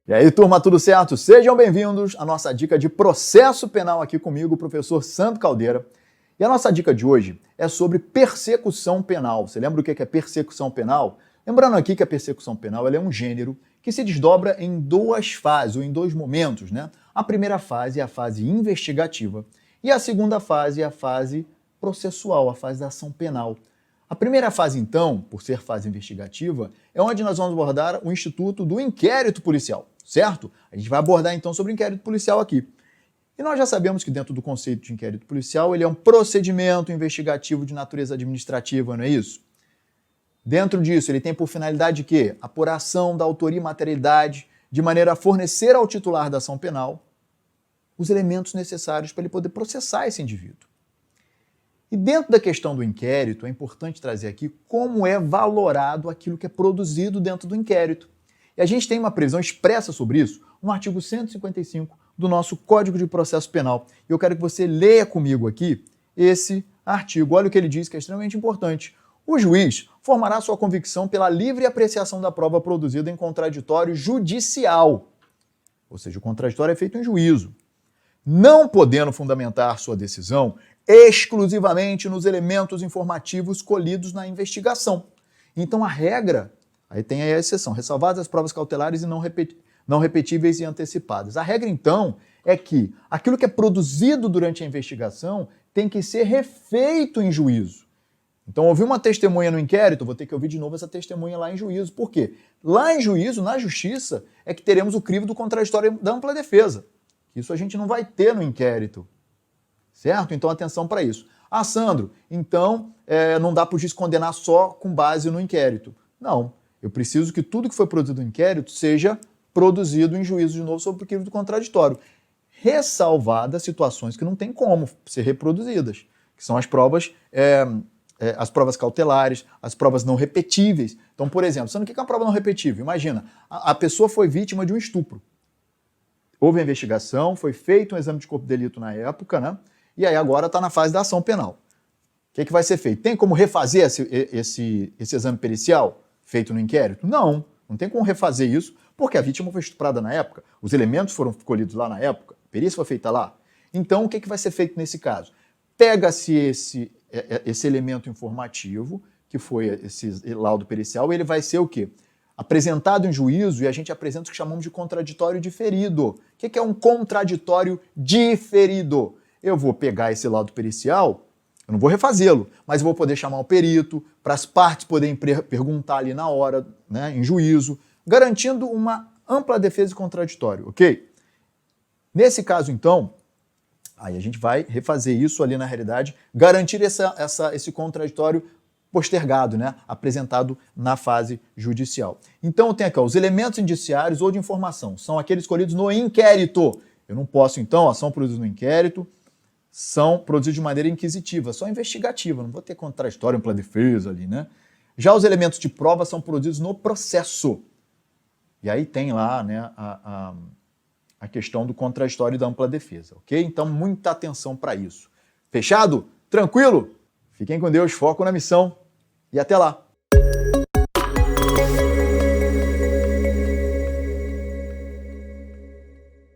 E aí, turma, tudo certo? Sejam bem-vindos à nossa dica de processo penal aqui comigo, o professor Sandro Caldeira. E a nossa dica de hoje é sobre persecução penal. Você lembra o que é persecução penal? Lembrando aqui que a persecução penal é um gênero que se desdobra em duas fases, ou em dois momentos, né? A primeira fase é a fase investigativa e a segunda fase é a fase processual, a fase da ação penal. A primeira fase, então, por ser fase investigativa, é onde nós vamos abordar o instituto do inquérito policial, certo? A gente vai abordar, então, sobre o inquérito policial aqui. E nós já sabemos que dentro do conceito de inquérito policial, ele é um procedimento investigativo de natureza administrativa, não é isso? Dentro disso, ele tem por finalidade de quê? Apuração da autoria e materialidade, de maneira a fornecer ao titular da ação penal os elementos necessários para ele poder processar esse indivíduo. E dentro da questão do inquérito, é importante trazer aqui como é valorado aquilo que é produzido dentro do inquérito. E a gente tem uma previsão expressa sobre isso no artigo 155 do nosso Código de Processo Penal. E eu quero que você leia comigo aqui esse artigo. Olha o que ele diz, que é extremamente importante. O juiz formará sua convicção pela livre apreciação da prova produzida em contraditório judicial. Ou seja, o contraditório é feito em juízo. Não podendo fundamentar sua decisão exclusivamente nos elementos informativos colhidos na investigação. Então a regra, aí tem a exceção, ressalvadas as provas cautelares e não repetíveis e antecipadas. A regra, então, é que aquilo que é produzido durante a investigação tem que ser refeito em juízo. Então, ouvi uma testemunha no inquérito, vou ter que ouvir de novo essa testemunha lá em juízo. Por quê? Lá em juízo, na justiça, é que teremos o crivo do contraditório da ampla defesa. Isso a gente não vai ter no inquérito. Certo? Então, atenção para isso. Ah, Sandro, então não dá para o juiz condenar só com base no inquérito. Não. Eu preciso que tudo que foi produzido no inquérito seja produzido em juízo de novo sob o crivo do contraditório. Ressalvadas situações que não tem como ser reproduzidas, que são as provas cautelares, as provas não repetíveis. Então, por exemplo, Sandro, o que é uma prova não repetível? Imagina, a pessoa foi vítima de um estupro. Houve a investigação, foi feito um exame de corpo de delito na época, né? E aí agora está na fase da ação penal. O que vai ser feito? Tem como refazer esse exame pericial feito no inquérito? Não tem como refazer isso, porque a vítima foi estuprada na época, os elementos foram colhidos lá na época, a perícia foi feita lá. Então o que vai ser feito nesse caso? Pega-se esse elemento informativo, que foi esse laudo pericial, e ele vai ser o quê? Apresentado em juízo, e a gente apresenta o que chamamos de contraditório diferido. O que é um contraditório diferido? Eu vou pegar esse laudo pericial, eu não vou refazê-lo, mas eu vou poder chamar o perito, para as partes poderem perguntar ali na hora, né, em juízo, garantindo uma ampla defesa e contraditório, ok? Nesse caso, então, aí a gente vai refazer isso ali na realidade, garantir esse contraditório postergado, né, apresentado na fase judicial. Então, eu tenho aqui os elementos indiciários ou de informação, são aqueles escolhidos no inquérito. Eu não posso, então, ação produzida no inquérito, são produzidos de maneira inquisitiva, só investigativa, não vou ter contraditório, ampla defesa ali, né? Já os elementos de prova são produzidos no processo. E aí tem lá, né, a questão do contraditório e da ampla defesa, ok? Então, muita atenção para isso. Fechado? Tranquilo? Fiquem com Deus, foco na missão e até lá!